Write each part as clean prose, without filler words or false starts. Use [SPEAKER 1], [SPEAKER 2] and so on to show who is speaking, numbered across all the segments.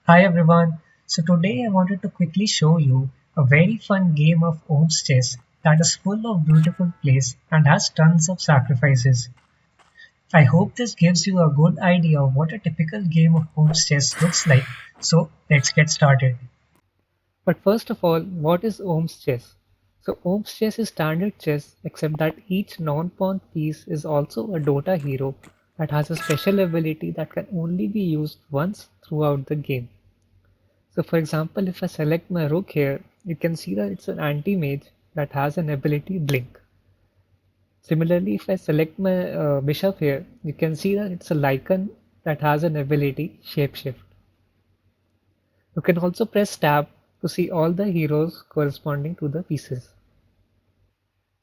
[SPEAKER 1] Hi everyone. So today I wanted to quickly show you a very fun game of Ohm's chess that is full of beautiful plays and has tons of sacrifices. I hope this gives you a good idea of what a typical game of Ohm's chess looks like. So let's get started.
[SPEAKER 2] But first of all, what is Ohm's chess? So Ohm's chess is standard chess except that each non-pawn piece is also a Dota hero that has a special ability that can only be used once throughout the game. So for example, if I select my rook here, you can see that it's an anti-mage that has an ability Blink. Similarly, if I select my bishop here, you can see that it's a Lycan that has an ability Shapeshift. You can also press tab to see all the heroes corresponding to the pieces.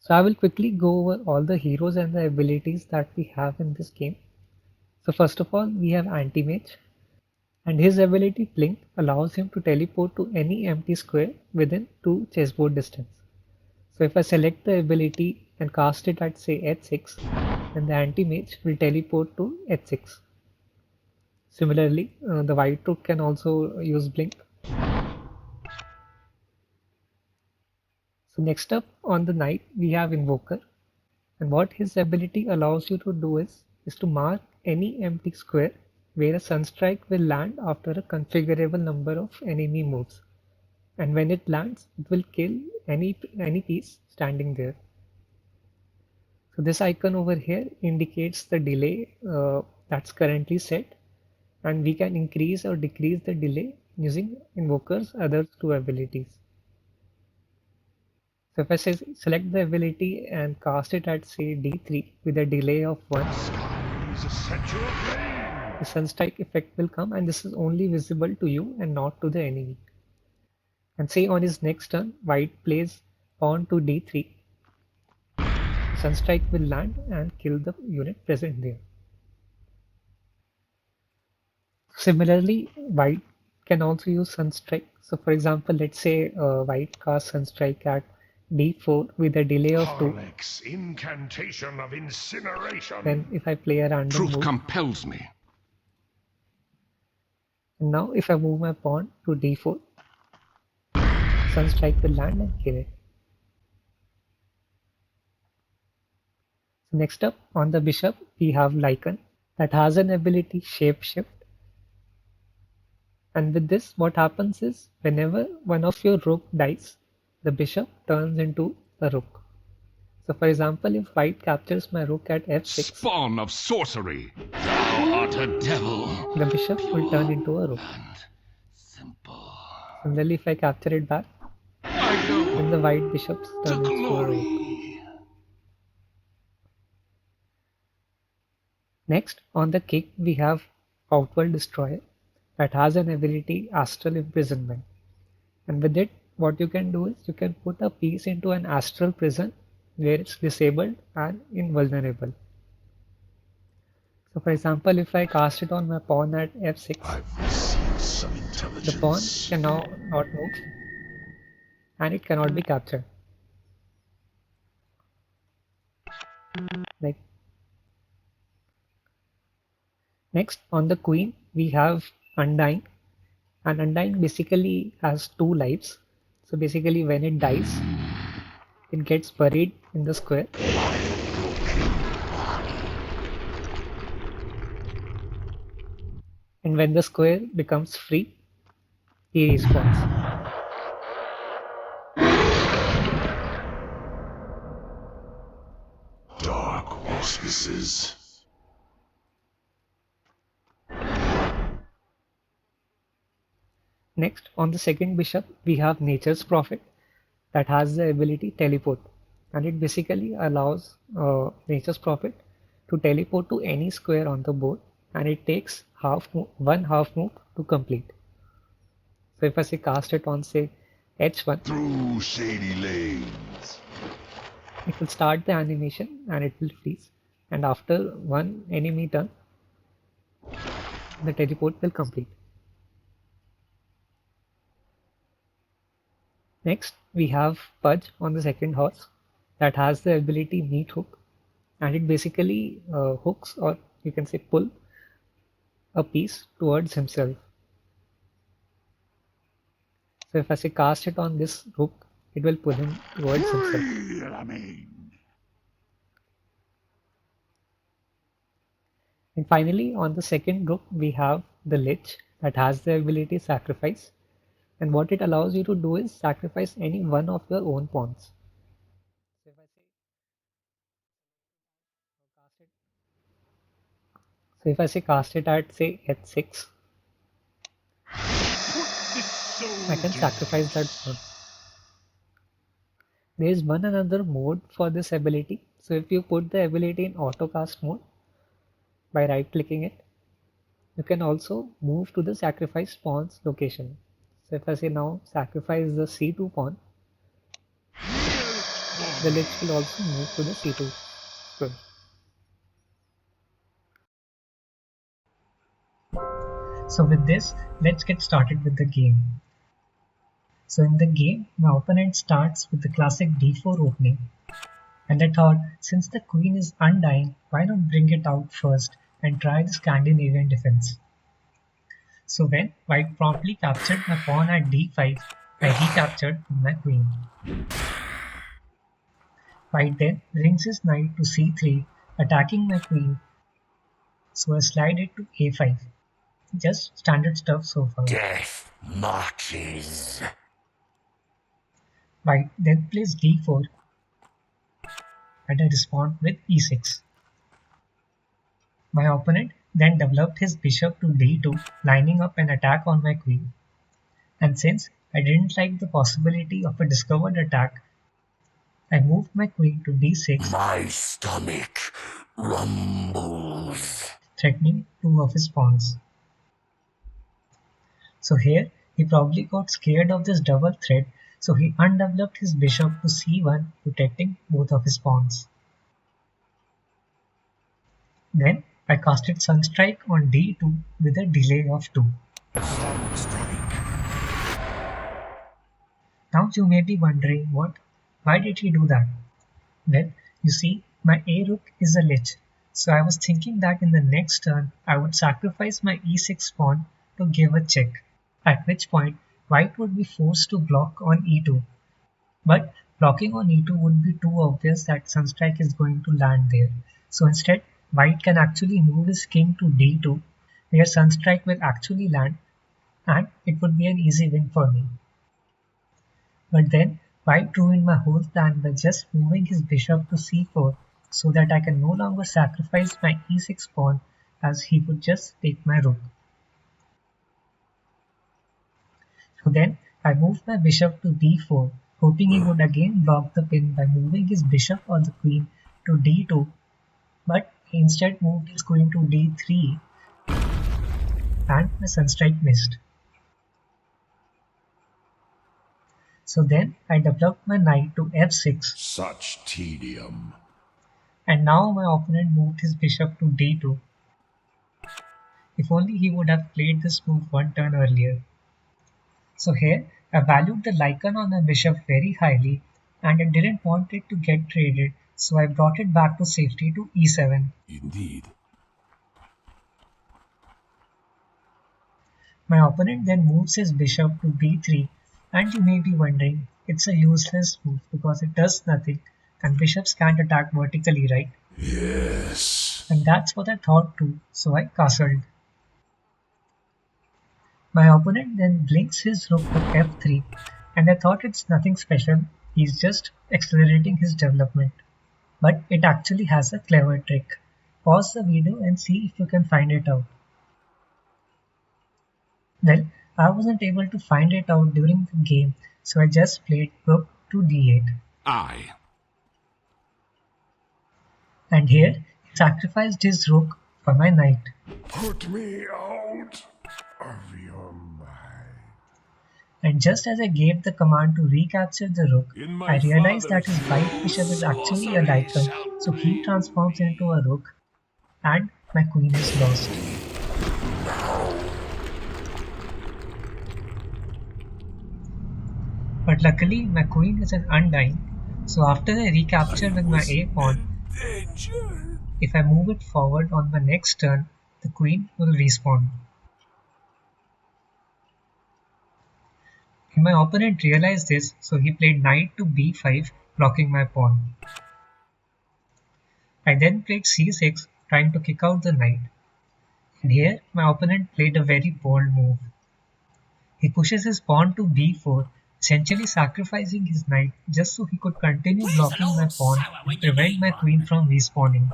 [SPEAKER 2] So I will quickly go over all the heroes and the abilities that we have in this game. So first of all, we have Anti-Mage, and his ability Blink allows him to teleport to any empty square within 2 chessboard distance. So if I select the ability and cast it at say h6, then the Anti-Mage will teleport to h6. Similarly, the White Rook can also use Blink. So next up on the Knight, we have Invoker. And what his ability allows you to do is to mark any empty square where a sunstrike will land after a configurable number of enemy moves. And when it lands, it will kill any piece standing there. So this icon over here indicates the delay that's currently set, and we can increase or decrease the delay using Invoker's other two abilities. So if I say select the ability and cast it at say d3 with a delay of 1, the sunstrike effect will come, and this is only visible to you and not to the enemy. And say on his next turn, white plays pawn to d3, sunstrike will land and kill the unit present there. Similarly, white can also use sunstrike. So for example, let's say white casts sunstrike at d4 with a delay of 2.
[SPEAKER 3] Harlech's incantation of
[SPEAKER 2] Then
[SPEAKER 3] incineration.
[SPEAKER 2] if I play a random
[SPEAKER 4] Truth
[SPEAKER 2] move,
[SPEAKER 4] compels me.
[SPEAKER 2] and now if I move my pawn to d4, sunstrike will land and kill it. So next up on the bishop, we have Lycan that has an ability Shapeshift. And with this, what happens is whenever one of your rook dies, the bishop turns into a rook. So for example, if white captures my rook at f6,
[SPEAKER 4] Spawn of sorcery. Thou art a devil.
[SPEAKER 2] the bishop will turn
[SPEAKER 4] Pure
[SPEAKER 2] into a rook.
[SPEAKER 4] and simple.
[SPEAKER 2] Similarly, if I capture it back,
[SPEAKER 4] I
[SPEAKER 2] then the
[SPEAKER 4] go
[SPEAKER 2] white bishops
[SPEAKER 4] to
[SPEAKER 2] turn into a rook.
[SPEAKER 4] glory.
[SPEAKER 2] Next, on the king, we have Outworld Destroyer that has an ability Astral Imprisonment. And with it, what you can do is you can put a piece into an astral prison where it's disabled and invulnerable. So for example, if I cast it on my pawn at f6,
[SPEAKER 3] I've received some
[SPEAKER 2] the pawn
[SPEAKER 3] intelligence.
[SPEAKER 2] can now not move and it cannot be captured. Like next on the queen, we have Undying, and Undying basically has two lives. So basically, when it dies, it gets buried in the square, and when the square becomes free, he respawns.
[SPEAKER 3] Dark auspices.
[SPEAKER 2] Next, on the second bishop, we have Nature's Prophet that has the ability Teleport, and it basically allows Nature's Prophet to teleport to any square on the board, and it takes one half move to complete. So if I say cast it on say h1,
[SPEAKER 3] Through shady lanes.
[SPEAKER 2] it will start the animation and it will freeze. And after one enemy turn, the teleport will complete. Next, we have Pudge on the second horse that has the ability Meat Hook, and it basically hooks, or you can say pull, a piece towards himself. So if I say cast it on this rook, it will pull him towards himself. And finally, on the second rook, we have the Lich that has the ability Sacrifice. And what it allows you to do is sacrifice any one of your own pawns. So if I say cast it at say h6, I can sacrifice that pawn. There is one another mode for this ability. So if you put the ability in auto cast mode by right clicking it, you can also move to the sacrifice pawn's location. So if I say now sacrifice the c2 pawn, the Lich will also move to the c2 square.
[SPEAKER 1] So with this, let's get started with the game. So in the game, my opponent starts with the classic d4 opening. And I thought, since the queen is undying, why not bring it out first and try the Scandinavian defense. So when white promptly captured my pawn at d5, I recaptured my queen. White then brings his knight to c3, attacking my queen, so I slide it to a5. Just standard stuff so far.
[SPEAKER 4] Death marches.
[SPEAKER 1] White then plays d4 and I respond with e6. My opponent then developed his bishop to d2, lining up an attack on my queen. And since I didn't like the possibility of a discovered attack, I moved my queen to d6,
[SPEAKER 4] My stomach rumbles.
[SPEAKER 1] threatening two of his pawns. So here, he probably got scared of this double threat, so he undeveloped his bishop to c1, protecting both of his pawns. Then I casted Sunstrike on d2 with a delay of 2. Now you may be wondering why did he do that? Well, you see, my a-rook is a lich, so I was thinking that in the next turn I would sacrifice my e6 pawn to give a check, at which point white would be forced to block on e2. But blocking on e2 would be too obvious that Sunstrike is going to land there, so instead white can actually move his king to d2, where Sunstrike will actually land, and it would be an easy win for me. But then white ruined my whole plan by just moving his bishop to c4 so that I can no longer sacrifice my e6 pawn, as he would just take my rook. So then I moved my bishop to d4, hoping he would again block the pin by moving his bishop or the queen to d2, but he instead moved his queen to d3 and my Sunstrike missed. So then I developed my knight to f6,
[SPEAKER 3] Such tedium.
[SPEAKER 1] and now my opponent moved his bishop to d2. If only he would have played this move one turn earlier. So here I valued the Lycan on my bishop very highly and I didn't want it to get traded, so I brought it back to safety to e7.
[SPEAKER 3] Indeed.
[SPEAKER 1] My opponent then moves his bishop to b3, and you may be wondering, it's a useless move because it does nothing and bishops can't attack vertically, right?
[SPEAKER 3] Yes.
[SPEAKER 1] And that's what I thought too, so I castled. My opponent then blinks his rook to f3, and I thought it's nothing special, he's just accelerating his development. But it actually has a clever trick. Pause the video and see if you can find it out. Well, I wasn't able to find it out during the game, so I just played rook to d8.
[SPEAKER 3] Aye.
[SPEAKER 1] And here, he sacrificed his rook for my knight.
[SPEAKER 3] Put me out of your mind.
[SPEAKER 1] And just as I gave the command to recapture the rook,
[SPEAKER 3] In my
[SPEAKER 1] I realized that
[SPEAKER 3] father's
[SPEAKER 1] his white bishop is actually a
[SPEAKER 4] sorcery
[SPEAKER 1] Lycan,
[SPEAKER 4] shall
[SPEAKER 1] so he
[SPEAKER 4] be
[SPEAKER 1] transforms into a rook, and my queen is lost. But luckily, my queen is an undying, so after I recapture with my a pawn,
[SPEAKER 3] Danger.
[SPEAKER 1] if I move it forward on my next turn, the queen will respawn. My opponent realized this, so he played knight to b5, blocking my pawn. I then played c6, trying to kick out the knight. And here, my opponent played a very bold move. He pushes his pawn to b4, essentially sacrificing his knight just so he could continue blocking my pawn and prevent my queen from respawning.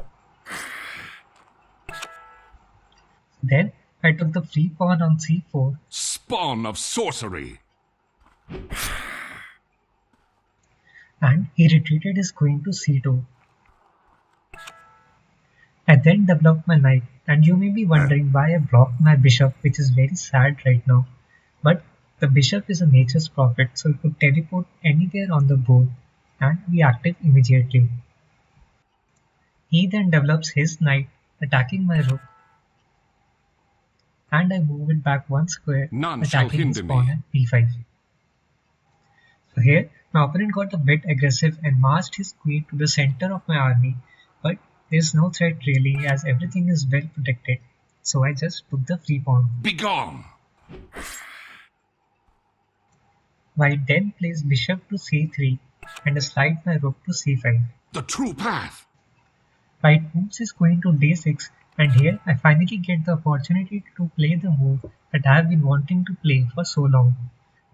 [SPEAKER 1] Then, I took the free pawn on c4.
[SPEAKER 4] Spawn of sorcery!
[SPEAKER 1] And he retreated his queen to c2. I then developed my knight, and you may be wondering why I blocked my bishop, which is very sad right now. But the bishop is a nature's prophet, so it could teleport anywhere on the board and be active immediately. He then develops his knight, attacking my rook, and I move it back one square,
[SPEAKER 4] None shall
[SPEAKER 1] attacking his
[SPEAKER 4] hinder
[SPEAKER 1] pawn
[SPEAKER 4] me.
[SPEAKER 1] at b5. So here, my opponent got a bit aggressive and marched his queen to the center of my army, but there's no threat really as everything is well protected, so I just took the free pawn.
[SPEAKER 4] Begone!
[SPEAKER 1] White then plays bishop to c3 and slide my rook to c5.
[SPEAKER 4] The true path!
[SPEAKER 1] White moves his queen to d6, and here I finally get the opportunity to play the move that I have been wanting to play for so long,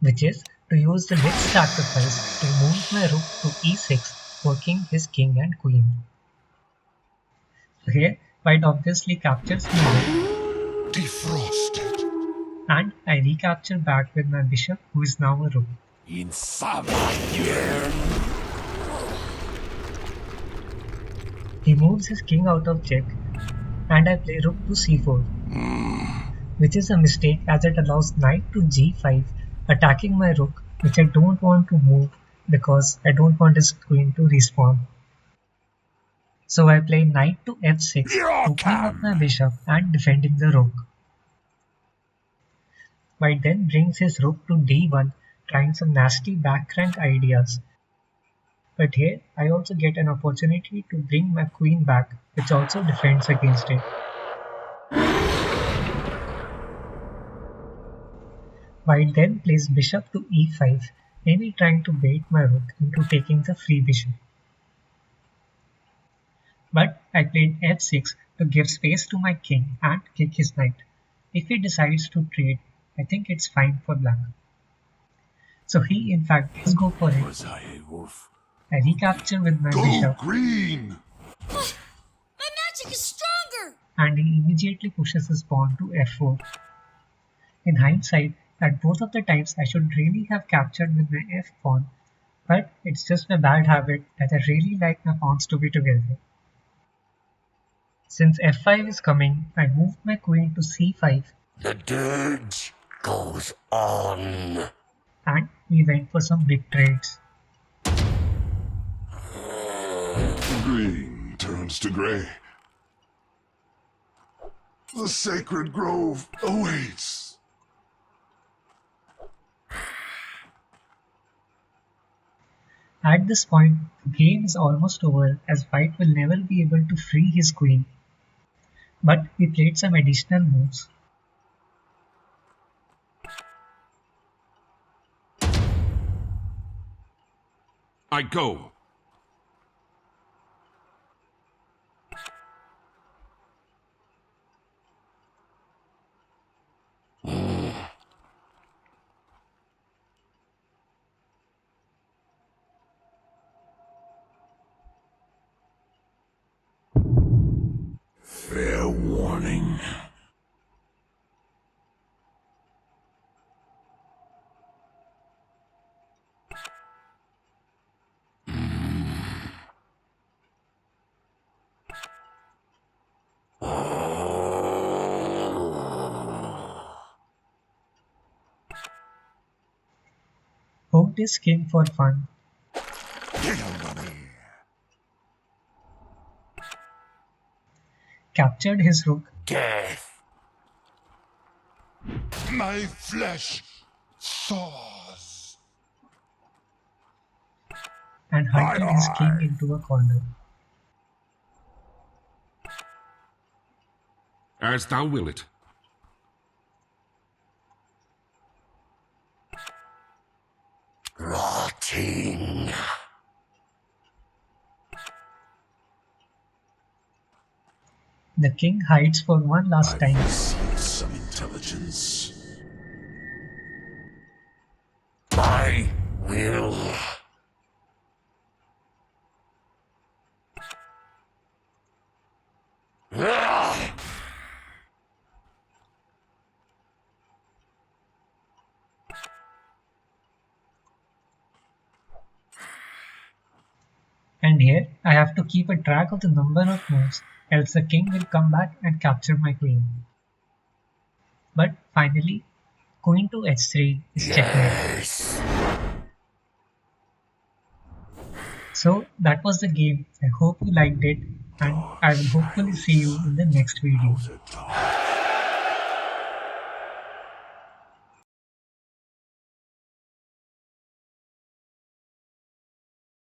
[SPEAKER 1] which is to use the next sacrifice to move my rook to e6, working his king and queen. So here, White obviously captures my rook,
[SPEAKER 3] Defrosted.
[SPEAKER 1] and I recapture back with my bishop, who is now a rook. He moves his king out of check, and I play rook to c4, which is a mistake as it allows knight to g5, attacking my rook, which I don't want to move because I don't want his queen to respawn. So I play knight to f6, opening up my bishop and defending the rook. White then brings his rook to d1, trying some nasty backrank ideas. But here I also get an opportunity to bring my queen back, which also defends against it. White then plays bishop to e5, maybe trying to bait my rook into taking the free bishop. But I played f6 to give space to my king and kick his knight. If he decides to trade, I think it's fine for black. So he in fact does go for it.
[SPEAKER 3] Was I a wolf?
[SPEAKER 1] I recapture with my
[SPEAKER 3] Go
[SPEAKER 1] bishop,
[SPEAKER 3] green!
[SPEAKER 5] My magic is stronger!
[SPEAKER 1] and he immediately pushes his pawn to f4. In hindsight, at both of the times I should really have captured with my f pawn, but it's just a bad habit that I really like my pawns to be together. Since f5 is coming, I moved my queen to c5,
[SPEAKER 3] The dirge goes on.
[SPEAKER 1] and we went for some big trades.
[SPEAKER 3] Green turns to gray. The sacred grove awaits.
[SPEAKER 1] At this point, the game is almost over as White will never be able to free his queen. But we played some additional moves.
[SPEAKER 4] I go.
[SPEAKER 3] Fair warning.
[SPEAKER 1] Hooked his king for fun, captured his rook,
[SPEAKER 3] Death. My flesh saws.
[SPEAKER 1] and hunted his king into a corner.
[SPEAKER 4] As thou wilt.
[SPEAKER 3] Rotting.
[SPEAKER 1] The king hides for one last
[SPEAKER 3] I've
[SPEAKER 1] time.
[SPEAKER 3] received some intelligence. My will. Ah!
[SPEAKER 1] And here I have to keep a track of the number of moves, else the king will come back and capture my queen. But finally, queen to h3 is checkmate.
[SPEAKER 3] Yes.
[SPEAKER 1] So that was the game. I hope you liked it, and I will hopefully see you in the next video.
[SPEAKER 3] Out of time.